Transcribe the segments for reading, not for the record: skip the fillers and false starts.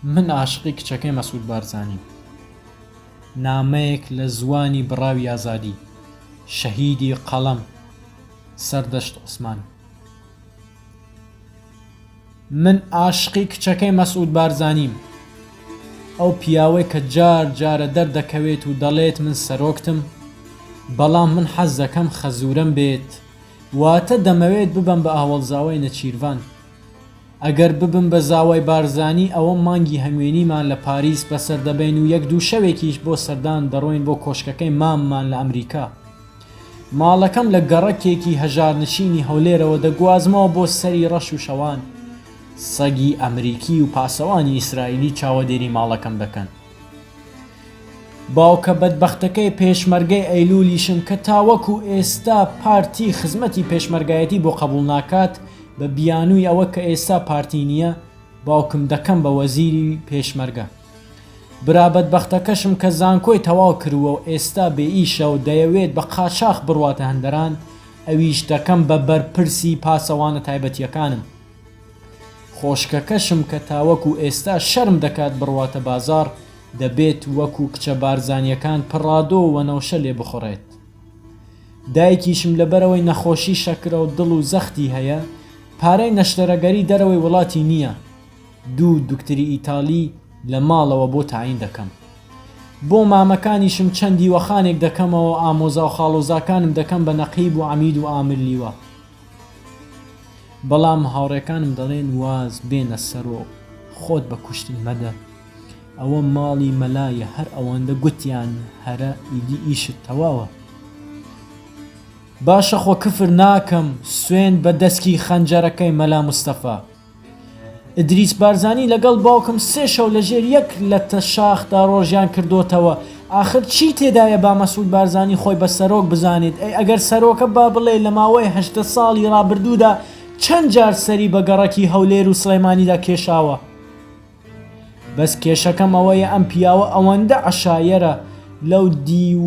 من عاشقی کچەکەی مەسعود بارزانیم. نامەیەک لە زوانی بڕاوی ئازادی، شەهیدی قەڵەم سەردەشت عوسمان. من عاشقی کچەکەی مەسعود بارزانیم، ئەو پیاوەی کە جار جارە دەردەکەوێت و دەڵێت من سەرۆکتم، بەڵام من حەز دەکەم خەزورەم بێت، واتە دەمەوێت ببەم بە ئاوەڵزاوای نەچیروان. ئەگەر ببم بە زاوای بارزانی، ئەوە مانگی هەنگوێنیمان لە پاریس بەسەر دەبین و 1-2 شەوێکیش بۆ سەردان دەڕۆین بۆ کۆشکەکەی ماممان لە ئەمریکا. ماڵەکەم لە گەڕەکێکی هەژارنشینی هەولێرەوە دەگوازمەوە بۆ سەری ڕەش و شەوان. سەگی ئەمریکی و پاسەوانی ئیسرائیلی چاوەدێری ماڵەکەم دەکەن. باوکە بەدبەختەکەی پێشمەرگەی ئەیلولیشم کە تاوەکو ئێستا پارتی خزمەتی پێشمەرگایەتی بۆ قبول ناکات، بە بیانووی ئەوە کە ئێستا پارتی نییە، باوکم دەکەم بە وەزیری پێشمەرگە. برا بەدبەختەکەشم کە زانکۆی تەواو کردووە و ئێستا بێ ئیشە و دەیەوێت بە قاچاق بڕواتە هەندەران، ئەویش دەکەم بە بەرپرسی پاسەوانە تایبەتیەکانم. خۆشکەکەشم کە تاوەکو ئێستا شەرم دەکات بڕواتە بازار، دەبێت وەکو کچە بارزانیەکان پڕادۆ و وەنەوشە لێ بخۆڕێت. دایکیشم لەبەرەوەی نەخۆشی شەکرە و دڵ و زەختی هەیە، پارەی نەشتەرەگەری دەرەوەی وڵاتی نییە. 2 دوکتری ئیتالی لە ماڵەوە بۆ تاعین دەکەم. بۆ مامەکانیشم چەندی وەخانێک دەکەمەوە، ئامۆزا و خاڵۆزاکانم دەکەم بە نەقیب و عەمید و ئامر لیوە. بەڵام هاوڕێکانم دەڵێن واز بێنە سەرۆ، خۆت بە کوشتن مەدە، ئەوە ماڵی مەلایە، هەر ئەوەندە گوتیان هەرە ئیدی ئیشت تەواوە. باشە خۆ کفر ناکەم، سوێن بە دەسکی خەنجەرەکەی مەلا مستەفا. ئیدریس بارزانی لەگەڵ باوکم 3 شەو لەژێر یەک لە تەشاخدا ڕۆژیان کردوتەوە. ئاخر چی تێدایە با مەسعود بارزانی خۆی بە سەرۆک بزانێت؟ ئەگەر سەرۆکە با بڵێ لە ماوەی 8 ساڵی ڕابردوودا چەند جار سەری بە گەڕەکی هەولێر و سلەیمانیدا کێشاوە. بەس کێشەکەم ئەوەیە ئەم پیاوە ئەوەندە عەشایەرە لەو دی و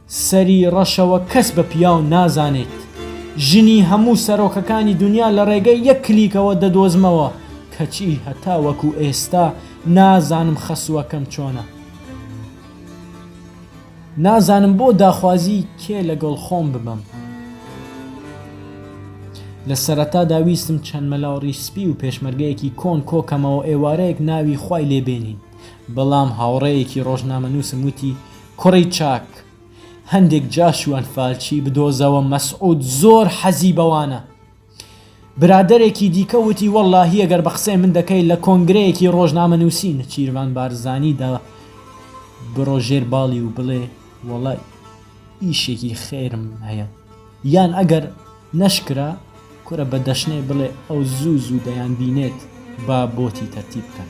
سەری ڕەشەوە کەس بە پیاو نازانێت. ژنی هەموو سەرۆکەکانی دنیا لە ڕێگەی 1 کلیکەوە دەدۆزمەوە، کەچی هەتا وەکو ئێستا نازانم خەسووەکەم چۆنە. نازانم بۆ داخوازی کێ لەگەڵ خۆم ببەم. لە سەرەتا داویستم چەند مەلاوڕی سپی و پێشمەرگەیەکی کۆن کۆکەمەوە ئێوارەیەک ناوی خوای لێبێنین، بەڵام هاوڕێیەکی ڕۆژنامەنووسم وتی کوڕی چاک، هەندێک جاشوان فالچی بدۆزەوە، مەسعود زۆر حەزی بەوانە. برادێکی دیکە وتی وەڵڵاهی ئەگەر بە قسەی من دەکەی لە کۆنگرەیەکی ڕۆژنامەنووسی نەچیروان بارزانیدا بڕۆ ژێر باڵی و بڵێ وەڵای ئیشێکی خێرم هەیە، یان ئەگەر نەشکرا کورە بە دەشنێ بڵێ ئەو زوو دەیان بینێت با بۆتی تەرتیب بکەن.